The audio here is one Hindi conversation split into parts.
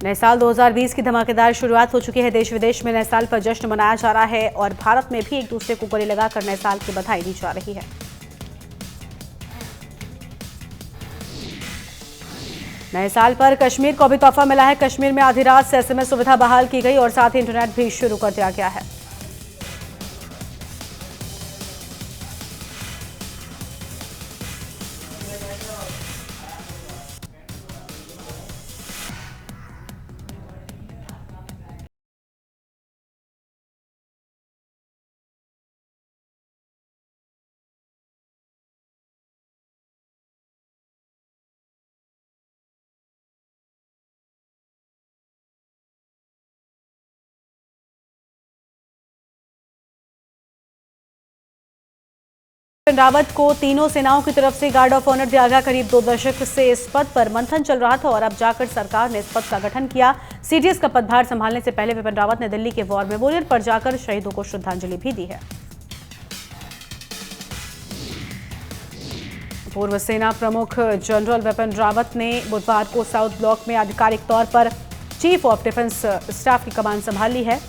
नए साल 2020 की धमाकेदार शुरुआत हो चुकी है। देश विदेश में नए साल पर जश्न मनाया जा रहा है और भारत में भी एक दूसरे को गले लगाकर नए साल की बधाई दी जा रही है। नए साल पर कश्मीर को भी तोहफा मिला है। कश्मीर में आधी रात से एसएमएस सुविधा बहाल की गई और साथ ही इंटरनेट भी शुरू कर दिया गया है। बिपिन रावत को तीनों सेनाओं की तरफ से गार्ड ऑफ ऑनर दिया गया। करीब 2 दशक से इस पद पर मंथन चल रहा था और अब जाकर सरकार ने इस पद का गठन किया। सीडीएस का पदभार संभालने से पहले बिपिन रावत ने दिल्ली के वॉर मेमोरियल पर जाकर शहीदों को श्रद्धांजलि भी दी है। पूर्व सेना प्रमुख जनरल बिपिन रावत ने बुधवार को साउथ ब्लॉक में आधिकारिक तौर पर चीफ ऑफ डिफेंस स्टाफ की कमान संभाल ली है।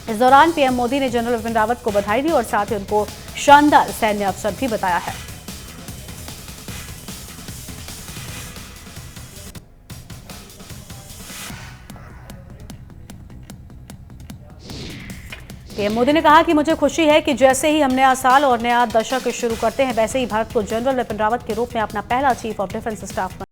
इस दौरान पीएम मोदी ने जनरल बिपिन रावत को बधाई दी और साथ ही उनको शानदार सैन्य अफसर भी बताया है। पीएम मोदी ने कहा कि मुझे खुशी है कि जैसे ही हम नया साल और नया दशक शुरू करते हैं वैसे ही भारत को जनरल बिपिन रावत के रूप में अपना पहला चीफ ऑफ डिफेंस स्टाफ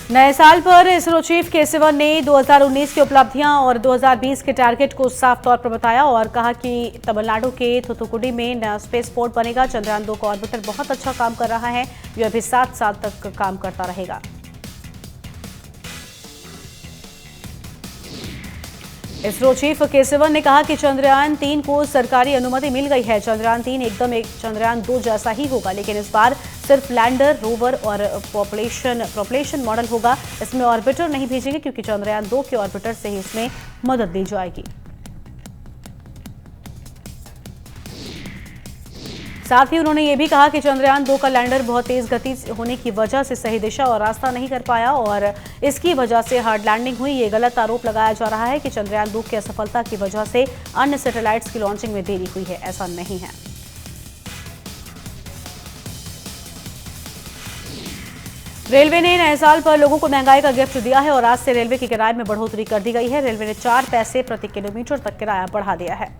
नए साल पर इसरो चीफ के सिवन ने 2019 की उपलब्धियां और 2020 के टारगेट को साफ तौर पर बताया और कहा कि तमिलनाडु के थुथुकुडी में नया स्पेस पोर्ट बनेगा। चंद्रयान 2 का ऑर्बिटर बहुत अच्छा काम कर रहा है, ये अभी 7 साल तक काम करता रहेगा। इसरो चीफ के सिवन ने कहा कि चंद्रयान 3 को सरकारी अनुमति मिल गई है। चंद्रयान 3 एकदम एक चंद्रयान 2 जैसा ही होगा, लेकिन इस बार सिर्फ लैंडर, रोवर और प्रोपल्शन मॉडल होगा। इसमें ऑर्बिटर नहीं भेजेंगे क्योंकि चंद्रयान 2 के ऑर्बिटर से ही इसमें मदद दी जाएगी। साथ ही उन्होंने ये भी कहा कि चंद्रयान 2 का लैंडर बहुत तेज गति होने की वजह से सही दिशा और रास्ता नहीं कर पाया और इसकी वजह से हार्ड लैंडिंग हुई। ये गलत आरोप लगाया जा रहा है कि चंद्रयान 2 की असफलता की वजह से अन्य सैटेलाइट्स की लॉन्चिंग में देरी हुई है, ऐसा नहीं है। रेलवे ने नए साल पर लोगों को महंगाई का गिफ्ट दिया है और आज से रेलवे के किराए में बढ़ोतरी कर दी गई है। रेलवे ने 4 पैसे प्रति किलोमीटर तक किराया बढ़ा दिया है।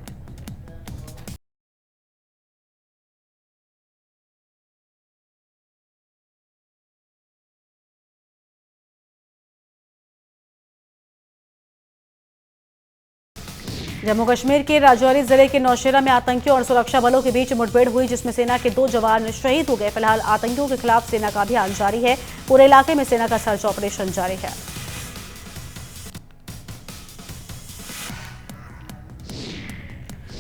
जम्मू कश्मीर के राजौरी जिले के नौशेरा में आतंकियों और सुरक्षा बलों के बीच मुठभेड़ हुई, जिसमें सेना के 2 जवान शहीद हो गए। फिलहाल आतंकियों के खिलाफ सेना का अभियान जारी है। पूरे इलाके में सेना का सर्च ऑपरेशन जारी है।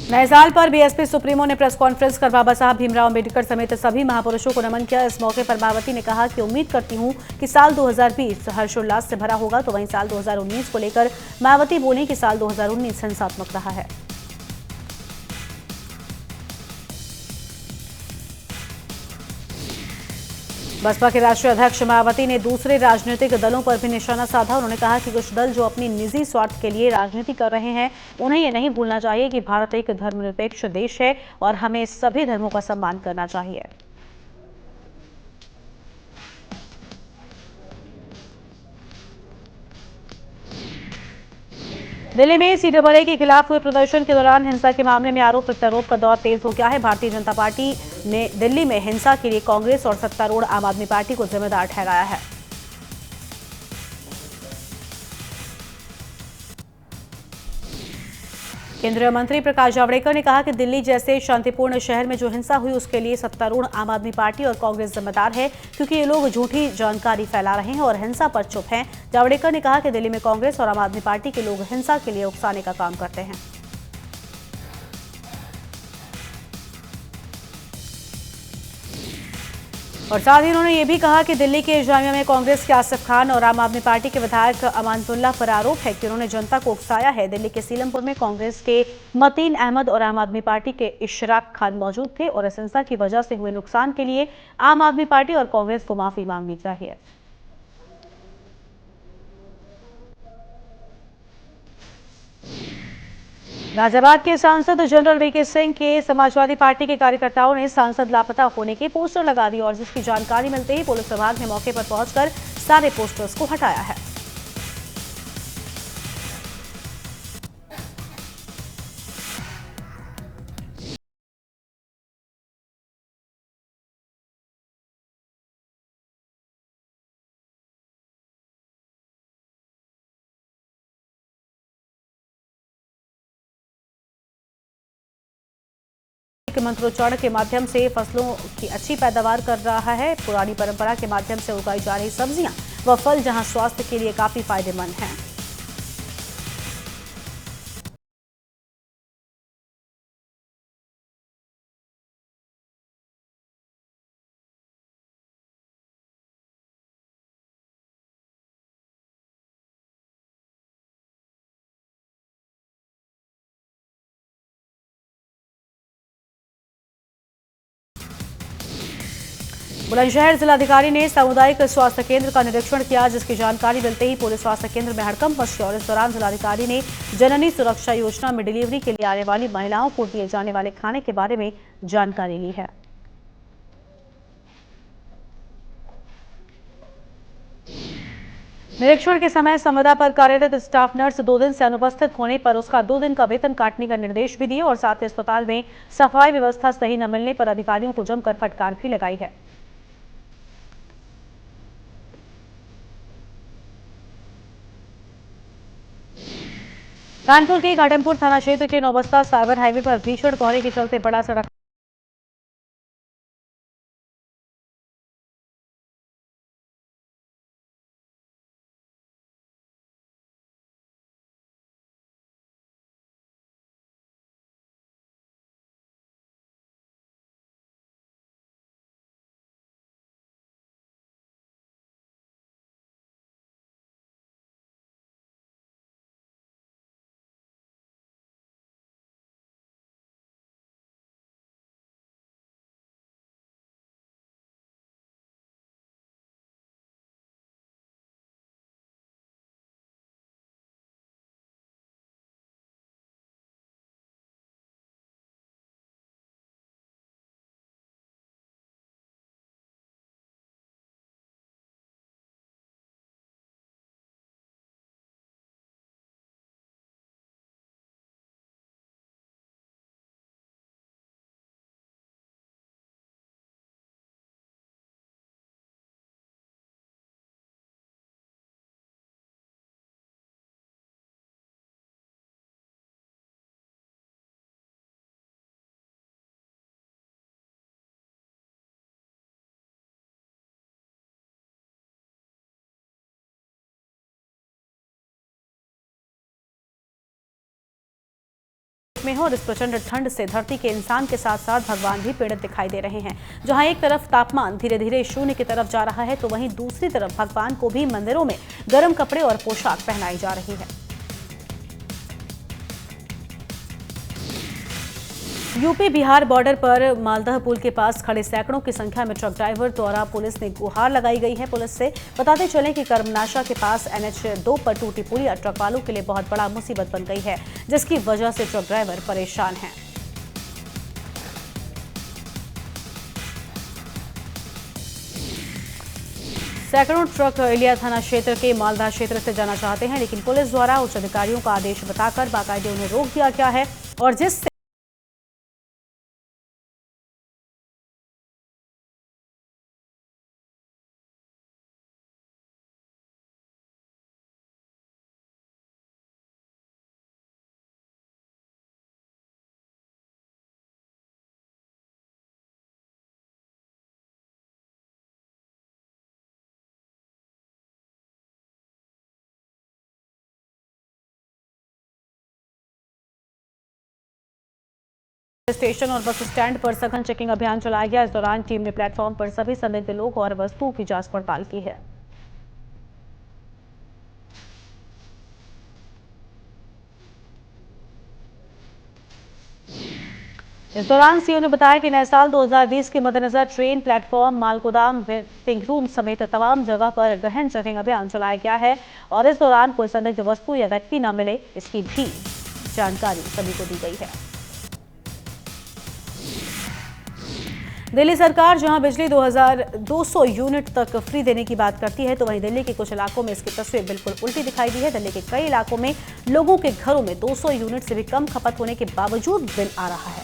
नए साल पर बीएसपी सुप्रीमो ने प्रेस कॉन्फ्रेंस कर बाबा साहब भीमराव अंबेडकर समेत सभी महापुरुषों को नमन किया। इस मौके पर मायावती ने कहा कि उम्मीद करती हूं कि साल 2020 हर्षोल्लास से भरा होगा, तो वहीं साल 2019 को लेकर मायावती बोली कि साल 2019 हिंसात्मक रहा है। बसपा के राष्ट्रीय अध्यक्ष मायावती ने दूसरे राजनीतिक दलों पर भी निशाना साधा। उन्होंने कहा कि कुछ दल जो अपनी निजी स्वार्थ के लिए राजनीति कर रहे हैं, उन्हें ये नहीं भूलना चाहिए कि भारत एक धर्मनिरपेक्ष देश है और हमें सभी धर्मों का सम्मान करना चाहिए। दिल्ली में सीएए के खिलाफ हुए प्रदर्शन के दौरान हिंसा के मामले में आरोप प्रत्यारोप का दौर तेज हो गया है। भारतीय जनता पार्टी ने दिल्ली में हिंसा के लिए कांग्रेस और सत्तारूढ़ आम आदमी पार्टी को जिम्मेदार ठहराया है। केंद्रीय मंत्री प्रकाश जावड़ेकर ने कहा कि दिल्ली जैसे शांतिपूर्ण शहर में जो हिंसा हुई उसके लिए सत्तारूढ़ आम आदमी पार्टी और कांग्रेस जिम्मेदार है, क्योंकि ये लोग झूठी जानकारी फैला रहे हैं और हिंसा पर चुप हैं। जावड़ेकर ने कहा कि दिल्ली में कांग्रेस और आम आदमी पार्टी के लोग हिंसा के लिए उकसाने का काम करते हैं। और साथ ही उन्होंने ये भी कहा कि दिल्ली के जामिया में कांग्रेस के आसिफ खान और आम आदमी पार्टी के विधायक अमानतुल्लाह पर आरोप है कि उन्होंने जनता को उकसाया है। दिल्ली के सीलमपुर में कांग्रेस के मतीन अहमद और आम आदमी पार्टी के इशराक खान मौजूद थे और इस हिंसा की वजह से हुए नुकसान के लिए आम आदमी पार्टी और कांग्रेस को माफी मांगनी चाहिए। गाजियाबाद के सांसद जनरल वीके सिंह के समाजवादी पार्टी के कार्यकर्ताओं ने सांसद लापता होने के पोस्टर लगा दिए और जिसकी जानकारी मिलते ही पुलिस विभाग ने मौके पर पहुंचकर सारे पोस्टर्स को हटाया है। मंत्रोच्चारण के माध्यम से फसलों की अच्छी पैदावार कर रहा है। पुरानी परंपरा के माध्यम से उगाई जा रही सब्जियां व फल जहां स्वास्थ्य के लिए काफी फायदेमंद हैं। बुलंदशहर जिलाधिकारी ने सामुदायिक स्वास्थ्य केंद्र का निरीक्षण किया, जिसकी जानकारी मिलते ही पुलिस स्वास्थ्य केंद्र में हड़कंप मच गया और इस दौरान जिलाधिकारी ने जननी सुरक्षा योजना में डिलीवरी के लिए आने वाली महिलाओं को दिए जाने वाले खाने के बारे में जानकारी ली है। निरीक्षण के समय संविदा पर कार्यरत स्टाफ नर्स 2 दिन से अनुपस्थित होने पर उसका 2 दिन का वेतन काटने का निर्देश भी दिए और साथ ही अस्पताल में सफाई व्यवस्था सही न मिलने पर अधिकारियों को जमकर फटकार भी लगाई है। कानपुर के घाटमपुर थाना क्षेत्र के नौबस्ता साइबर हाईवे पर भीषण कोहरे के चलते बड़ा सड़क में हो और इस प्रचंड ठंड से धरती के इंसान के साथ साथ भगवान भी पीड़ित दिखाई दे रहे हैं। जहां एक तरफ तापमान धीरे धीरे शून्य की तरफ जा रहा है तो वहीं दूसरी तरफ भगवान को भी मंदिरों में गर्म कपड़े और पोशाक पहनाई जा रही है। यूपी बिहार बॉर्डर पर मालदह पुल के पास खड़े सैकड़ों की संख्या में ट्रक ड्राइवर द्वारा पुलिस ने गुहार लगाई गई है। पुलिस से बताते चले कि कर्मनाशा के पास NH2 पर टूटी पुलिया ट्रक वालों के लिए बहुत बड़ा मुसीबत बन गई है, जिसकी वजह से ट्रक ड्राइवर परेशान हैं। सैकड़ों ट्रक इलिया थाना क्षेत्र के मालदा क्षेत्र से जाना चाहते हैं, लेकिन पुलिस द्वारा उच्च अधिकारियों का आदेश बताकर बाकायदे उन्हें रोक दिया गया है और जिससे स्टेशन और बस स्टैंड पर सघन चेकिंग अभियान चलाया गया। इस दौरान टीम ने प्लेटफॉर्म पर सभी संदिग्ध लोग और वस्तुओं की जांच पड़ताल की है। इस दौरान सीओ ने बताया कि नए साल 2020 के मद्देनजर ट्रेन, प्लेटफॉर्म, माल गोदाम, वेटिंग रूम समेत तमाम जगह पर गहन चेकिंग अभियान चलाया गया है और इस दौरान कोई संदिग्ध वस्तु या व्यक्ति न मिले, इसकी भी जानकारी सभी को दी गई है। दिल्ली सरकार जहां बिजली 2200 यूनिट तक फ्री देने की बात करती है, तो वहीं दिल्ली के कुछ इलाकों में इसकी तस्वीर बिल्कुल उल्टी दिखाई दी है। दिल्ली के कई इलाकों में लोगों के घरों में 200 यूनिट से भी कम खपत होने के बावजूद बिल आ रहा है।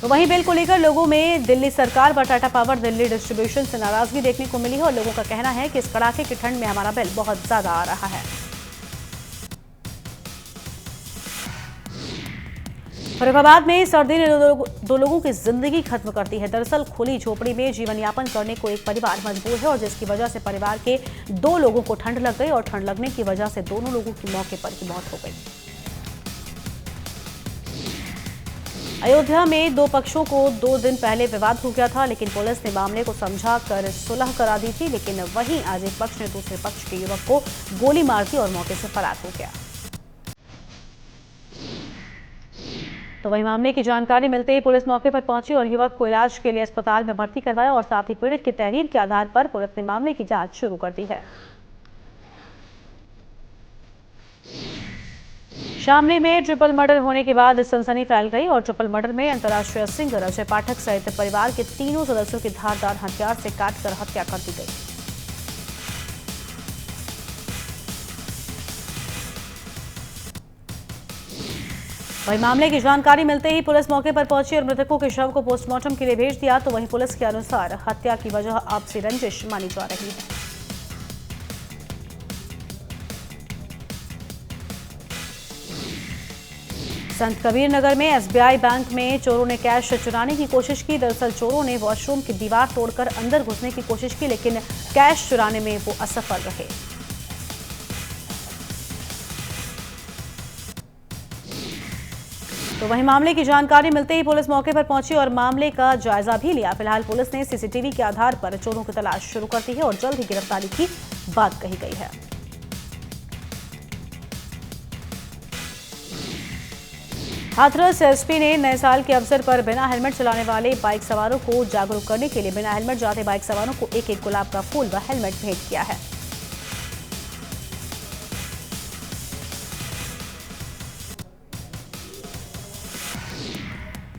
तो वहीं बिल को लेकर लोगों में दिल्ली सरकार व टाटा पावर दिल्ली डिस्ट्रीब्यूशन से नाराजगी देखने को मिली है और लोगों का कहना है कि इस कड़ाके की ठंड में हमारा बिल बहुत ज्यादा आ रहा है। फरीदाबाद में सर्दी ने दो लोगों की जिंदगी खत्म कर दी है। दरअसल खुली झोपड़ी में जीवन यापन करने को एक परिवार मजबूर है और जिसकी वजह से परिवार के 2 लोगों को ठंड लग गई और ठंड लगने की वजह से दोनों लोगों की मौके पर ही मौत हो गई। अयोध्या में 2 पक्षों को 2 दिन पहले विवाद हो गया था, लेकिन पुलिस ने मामले को समझा कर सुलह करा दी थी। लेकिन वहीं आज एक पक्ष ने दूसरे पक्ष के युवक को गोली मार दी और मौके से फरार हो गया। तो वहीं मामले की जानकारी मिलते ही पुलिस मौके पर पहुंची और युवक को इलाज के लिए अस्पताल में भर्ती करवाया और साथ ही पीड़ित की तहरीर के आधार पर पुलिस ने मामले की जांच शुरू कर दी है। शामली में ट्रिपल मर्डर होने के बाद सनसनी फैल गई और ट्रिपल मर्डर में अंतर्राष्ट्रीय सिंगर अजय पाठक सहित परिवार के 3 सदस्यों की धारदार हथियार से काटकर हत्या कर दी गई। वहीं मामले की जानकारी मिलते ही पुलिस मौके पर पहुंची और मृतकों के शव को पोस्टमार्टम के लिए भेज दिया। तो वहीं पुलिस के अनुसार हत्या की वजह आपसी रंजिश मानी जा रही है। संत कबीर नगर में एसबीआई बैंक में चोरों ने कैश चुराने की कोशिश की। दरअसल चोरों ने वॉशरूम की दीवार तोड़कर अंदर घुसने की कोशिश की, लेकिन कैश चुराने में वो असफल रहे। तो वहीं मामले की जानकारी मिलते ही पुलिस मौके पर पहुंची और मामले का जायजा भी लिया। फिलहाल पुलिस ने सीसीटीवी के आधार पर चोरों की तलाश शुरू कर दी है और जल्द ही गिरफ्तारी की बात कही गई है। हाथरस एसपी ने नए साल के अवसर पर बिना हेलमेट चलाने वाले बाइक सवारों को जागरूक करने के लिए बिना हेलमेट जाते बाइक सवारों को एक गुलाब का फूल व हेलमेट भेंट किया है।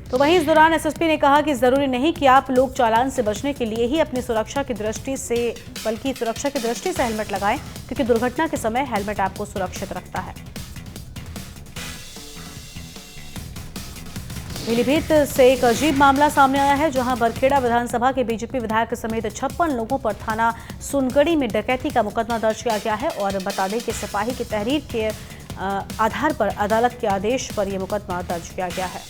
तो वहीं इस दौरान एसएसपी ने कहा कि जरूरी नहीं कि आप लोग चालान से बचने के लिए ही अपनी सुरक्षा की दृष्टि से, बल्कि सुरक्षा की दृष्टि से हेलमेट लगाएं, क्योंकि दुर्घटना के समय हेलमेट आपको सुरक्षित रखता है। पीलीभीत से एक अजीब मामला सामने आया है, जहां बरखेड़ा विधानसभा के बीजेपी विधायक समेत 56 लोगों पर थाना सुनगढ़ी में डकैती का मुकदमा दर्ज किया गया है और बता दें कि सिपाही की तहरीर के आधार पर अदालत के आदेश पर यह मुकदमा दर्ज किया गया है।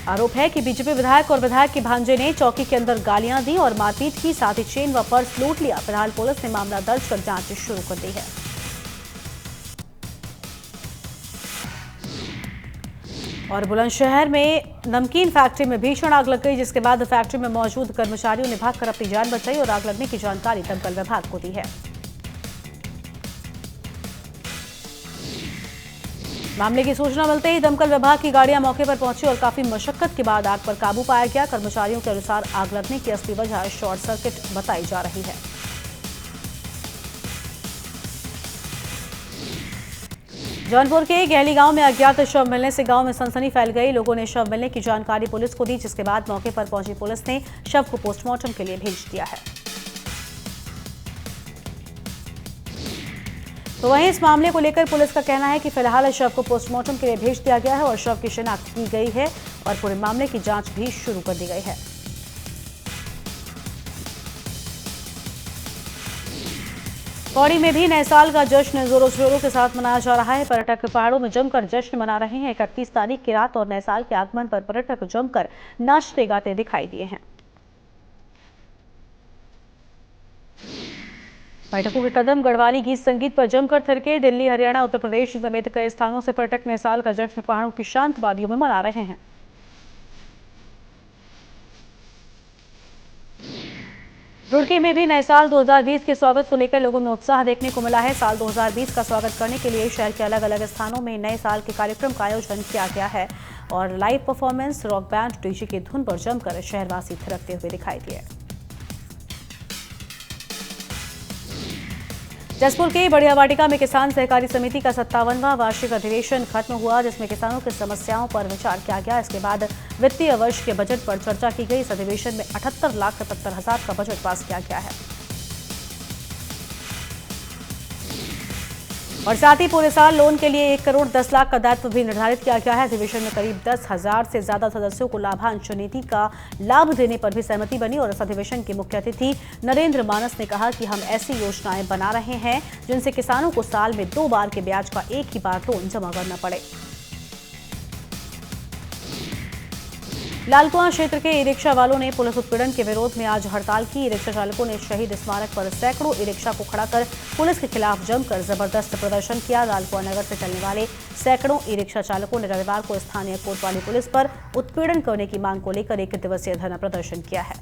आरोप है कि बीजेपी विधायक और विधायक के भांजे ने चौकी के अंदर गालियां दी और मारपीट की, साथ ही चेन व पर्स लूट लिया। फिलहाल पुलिस ने मामला दर्ज कर जांच शुरू कर दी है। और बुलंदशहर में नमकीन फैक्ट्री में भीषण आग लग गई, जिसके बाद फैक्ट्री में मौजूद कर्मचारियों ने भागकर अपनी जान बचाई और आग लगने की जानकारी दमकल विभाग को दी है। मामले की सूचना मिलते ही दमकल विभाग की गाड़ियां मौके पर पहुंची और काफी मशक्कत के बाद आग पर काबू पाया गया। कर्मचारियों के अनुसार आग लगने की असली वजह शॉर्ट सर्किट बताई जा रही है। जौनपुर के गहली गांव में अज्ञात शव मिलने से गांव में सनसनी फैल गई। लोगों ने शव मिलने की जानकारी पुलिस को दी, जिसके बाद मौके पर पहुंची पुलिस ने शव को पोस्टमार्टम के लिए भेज दिया है। तो वहीं इस मामले को लेकर पुलिस का कहना है कि फिलहाल शव को पोस्टमार्टम के लिए भेज दिया गया है और शव की शिनाख्त की गई है और पूरे मामले की जांच भी शुरू कर दी गई है। पौड़ी में भी नए साल का जश्न जोरों शोरों के साथ मनाया जा रहा है। पर्यटक पहाड़ों में जमकर जश्न मना रहे हैं। 31 तारीख की रात और नए साल के आगमन पर पर्यटक जमकर नाचते गाते दिखाई दिए हैं। बैठकों के कदम गढ़वाली गीत संगीत पर जमकर थिरके। दिल्ली, हरियाणा, उत्तर प्रदेश समेत कई स्थानों से पर्यटक नए साल का जश्न पहाड़ों की शांत वादियों में मना रहे हैं। रुड़की में भी नए साल 2020 के स्वागत को लेकर लोगों में उत्साह देखने को मिला है। साल 2020 का स्वागत करने के लिए शहर के अलग अलग स्थानों में नए साल के कार्यक्रम का आयोजन किया गया है और live performance, rock band, DJ की धुन पर जमकर शहरवासी थिरकते हुए दिखाई दिए। जसपुर के बढ़िया वाटिका में किसान सहकारी समिति का 57वां वार्षिक अधिवेशन खत्म हुआ, जिसमें किसानों की समस्याओं पर विचार किया गया। इसके बाद वित्तीय वर्ष के बजट पर चर्चा की गई। इस अधिवेशन में 78,77,000 का बजट पास किया गया है और साथ ही पूरे साल लोन के लिए 1 करोड़ 10 लाख का दायित्व भी निर्धारित किया गया है। अधिवेशन में करीब 10,000 से ज्यादा सदस्यों को लाभांश नीति का लाभ देने पर भी सहमति बनी और इस अधिवेशन के मुख्य अतिथि नरेंद्र मानस ने कहा कि हम ऐसी योजनाएं बना रहे हैं जिनसे किसानों को साल में 2 बार के ब्याज का एक ही बार लोन जमा करना पड़े। लालकुआं क्षेत्र के ई रिक्शा वालों ने पुलिस उत्पीड़न के विरोध में आज हड़ताल की। ई रिक्शा चालकों ने शहीद स्मारक पर सैकड़ों ई रिक्शा को खड़ा कर पुलिस के खिलाफ जमकर जबरदस्त प्रदर्शन किया। लालकुआं नगर से चलने वाले सैकड़ों ई रिक्शा चालकों ने रविवार को स्थानीय कोतवाली पुलिस पर उत्पीड़न करने की मांग को लेकर 1 दिवसीय धरना प्रदर्शन किया है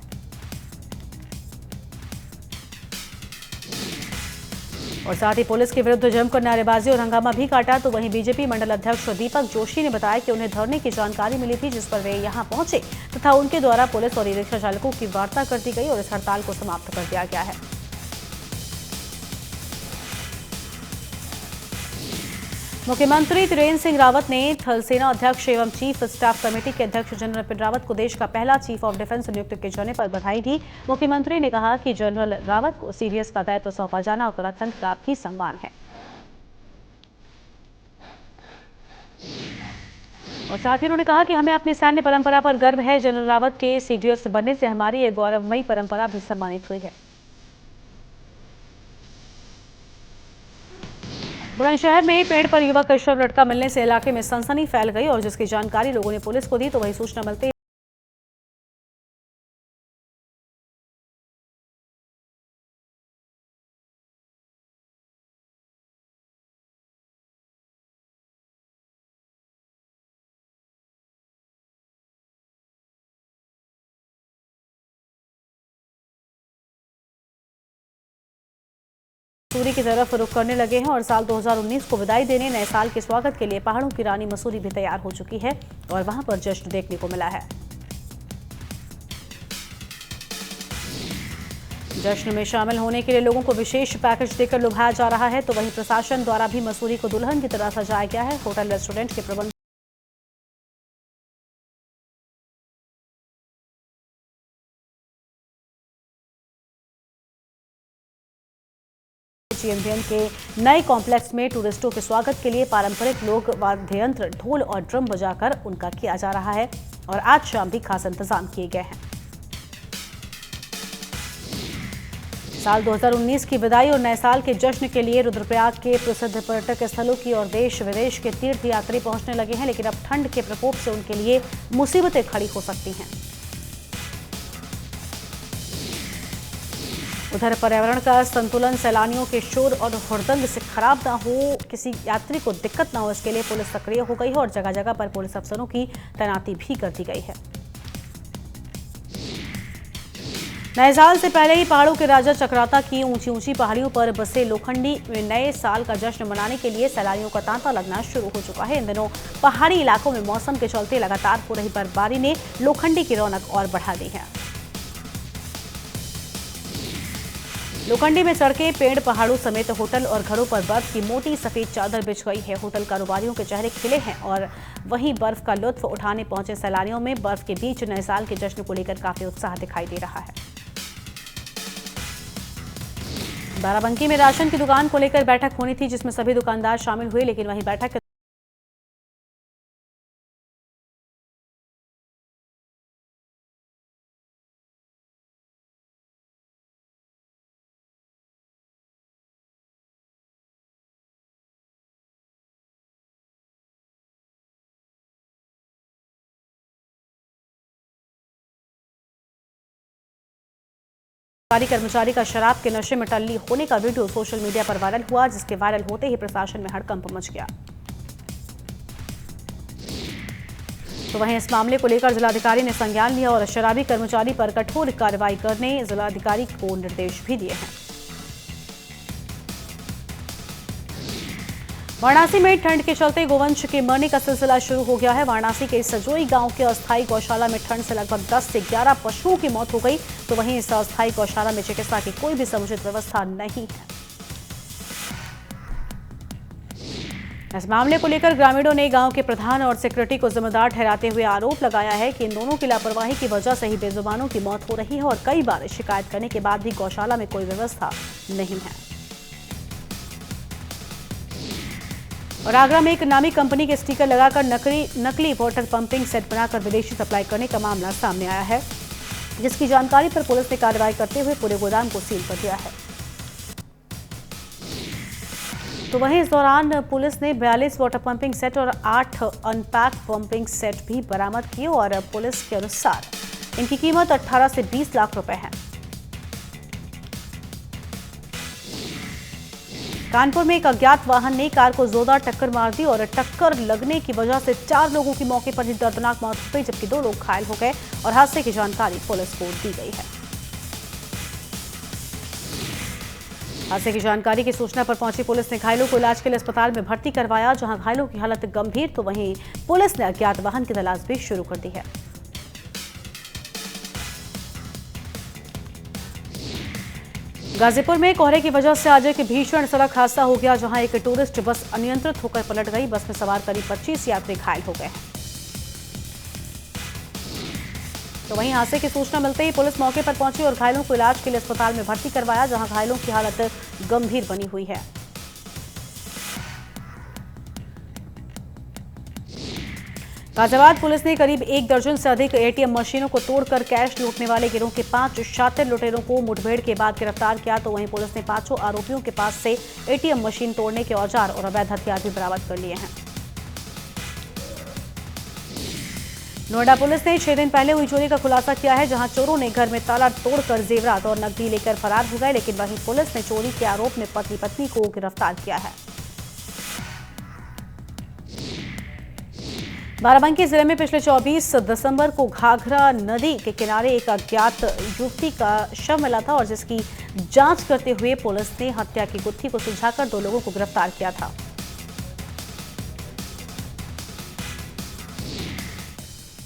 और साथ ही पुलिस के विरुद्ध जमकर नारेबाजी और हंगामा भी काटा। तो वहीं बीजेपी मंडल अध्यक्ष दीपक जोशी ने बताया कि उन्हें धरने की जानकारी मिली थी, जिस पर वे यहां पहुंचे तथा उनके द्वारा पुलिस और ई रिक्शा चालकों की वार्ता कर दी गई और इस हड़ताल को समाप्त कर दिया गया है। मुख्यमंत्री त्रिवेंद्र सिंह रावत ने थल सेना अध्यक्ष एवं चीफ स्टाफ कमेटी के अध्यक्ष जनरल बिपिन रावत को देश का पहला चीफ ऑफ डिफेंस नियुक्त किए जाने पर बधाई दी। मुख्यमंत्री ने कहा कि जनरल रावत को सीडीएस का दायित्व सौंपा जाना और गणतंत्र का भी सम्मान है और साथ ही उन्होंने कहा कि हमें अपनी सैन्य परंपरा पर गर्व है। जनरल रावत के सीडीएस बनने से हमारी एक गौरवमयी परंपरा भी सम्मानित हुई है। बुलंदशहर में पेड़ पर युवक का शव लटका मिलने से इलाके में सनसनी फैल गई और जिसकी जानकारी लोगों ने पुलिस को दी, तो वही सूचना मिलते ही मसूरी की तरफ रुख करने लगे हैं और साल 2019 को विदाई देने नए साल के स्वागत के लिए पहाड़ों की रानी मसूरी भी तैयार हो चुकी है और वहां पर जश्न देखने को मिला है। जश्न में शामिल होने के लिए लोगों को विशेष पैकेज देकर लुभाया जा रहा है। तो वहीं प्रशासन द्वारा भी मसूरी को दुल्हन की तरह सजाया गया है। होटल रेस्टोरेंट के प्रबंध जीएमबीएम के नए कॉम्प्लेक्स में टूरिस्टों के स्वागत के लिए पारंपरिक लोक वाद्य यंत्र, ढोल और ड्रम बजाकर उनका किया जा रहा है और आज शाम भी खास इंतजाम किए गए हैं। साल 2019 की विदाई और नए साल के जश्न के लिए रुद्रप्रयाग के प्रसिद्ध पर्यटक स्थलों की और देश विदेश के तीर्थ यात्री पहुंचने लगे हैं, लेकिन अब ठंड के प्रकोप से उनके लिए मुसीबतें खड़ी हो सकती हैं। उधर पर्यावरण का संतुलन सैलानियों के शोर और हुड़दंग से खराब ना हो, किसी यात्री को दिक्कत ना हो, इसके लिए पुलिस सक्रिय हो गई है और जगह जगह पर पुलिस अफसरों की तैनाती भी कर दी गई है। नए साल से पहले ही पहाड़ों के राजा चक्राता की ऊंची ऊंची पहाड़ियों पर बसे लोखंडी में नए साल का जश्न मनाने के लिए सैलानियों का तांता लगना शुरू हो चुका है। इन दिनों पहाड़ी इलाकों में मौसम के चलते लगातार हो रही बर्फबारी ने लोखंडी की रौनक और बढ़ा दी है। लोखंडी में सड़कें, पेड़, पहाड़ों समेत होटल और घरों पर बर्फ की मोटी सफेद चादर बिछ गई है। होटल कारोबारियों के चेहरे खिले हैं और वहीं बर्फ का लुत्फ उठाने पहुंचे सैलानियों में बर्फ के बीच नए साल के जश्न को लेकर काफी उत्साह दिखाई दे रहा है। बाराबंकी में राशन की दुकान को लेकर बैठक होनी थी, जिसमें सभी दुकानदार शामिल हुए, लेकिन वहीं बैठक कर्मचारी का शराब के नशे में टल्ली होने का वीडियो सोशल मीडिया पर वायरल हुआ, जिसके वायरल होते ही प्रशासन में हड़कंप मच गया। तो वहीं इस मामले को लेकर जिलाधिकारी ने संज्ञान लिया और शराबी कर्मचारी पर कठोर कार्रवाई करने जिलाधिकारी को निर्देश भी दिए हैं। वाराणसी में ठंड के चलते गोवंश के मरने का सिलसिला शुरू हो गया है। वाराणसी के सजोई गांव के अस्थायी गौशाला में ठंड से लगभग 10 से 11 पशुओं की मौत हो गई। तो वहीं इस अस्थायी गौशाला में चिकित्सा की कोई भी समुचित व्यवस्था नहीं है। इस मामले को लेकर ग्रामीणों ने गांव के प्रधान और सेक्रेटरी को जिम्मेदार ठहराते हुए आरोप लगाया है कि इन दोनों की लापरवाही की वजह से ही बेजुबानों की मौत हो रही है और कई बार शिकायत करने के बाद भी गौशाला में कोई व्यवस्था नहीं है। और आगरा में एक नामी कंपनी के स्टिकर लगाकर नकली वाटर पंपिंग सेट बनाकर विदेशी सप्लाई करने का मामला सामने आया है, जिसकी जानकारी पर पुलिस ने कार्रवाई करते हुए पूरे गोदाम को सील कर दिया है। तो वहीं इस दौरान पुलिस ने 42 वाटर पंपिंग सेट और 8 अनपैक पंपिंग सेट भी बरामद किए और पुलिस के अनुसार इनकी कीमत 18 से 20 लाख रुपए है। कानपुर में एक अज्ञात वाहन ने कार को जोरदार टक्कर मार दी और टक्कर लगने की वजह से 4 लोगों की मौके पर ही दर्दनाक मौत हो गई, जबकि 2 लोग घायल हो गए और हादसे की जानकारी पुलिस को दी गई है। हादसे की जानकारी की सूचना पर पहुंची पुलिस ने घायलों को इलाज के लिए अस्पताल में भर्ती करवाया, जहां घायलों की हालत गंभीर। तो वहीं पुलिस ने अज्ञात वाहन की तलाश भी शुरू कर दी है। गाजीपुर में कोहरे की वजह से आज एक भीषण सड़क हादसा हो गया, जहां एक टूरिस्ट बस अनियंत्रित होकर पलट गई। बस में सवार करीब 25 यात्री घायल हो गए हैं। तो वहीं हादसे की सूचना मिलते ही पुलिस मौके पर पहुंची और घायलों को इलाज के लिए अस्पताल में भर्ती करवाया, जहां घायलों की हालत गंभीर बनी हुई है। गाजियाबाद पुलिस ने करीब 1 दर्जन से अधिक एटीएम मशीनों को तोड़कर कैश लूटने वाले गिरोह के 5 शातिर लुटेरों को मुठभेड़ के बाद गिरफ्तार किया। तो वहीं पुलिस ने 5 आरोपियों के पास से एटीएम मशीन तोड़ने के औजार और अवैध हथियार भी बरामद कर लिए हैं। नोएडा पुलिस ने 6 दिन पहले हुई चोरी का खुलासा किया है, जहां चोरों ने घर में ताला तोड़कर जेवरात और नकदी लेकर फरार हो गए। लेकिन वहीं पुलिस ने चोरी के आरोप में पति पत्नी को गिरफ्तार किया है। बाराबंकी जिले में पिछले 24 दिसंबर को घाघरा नदी के किनारे एक अज्ञात युवती का शव मिला था और जिसकी जांच करते हुए पुलिस ने हत्या की गुत्थी को सुलझाकर 2 लोगों को गिरफ्तार किया था।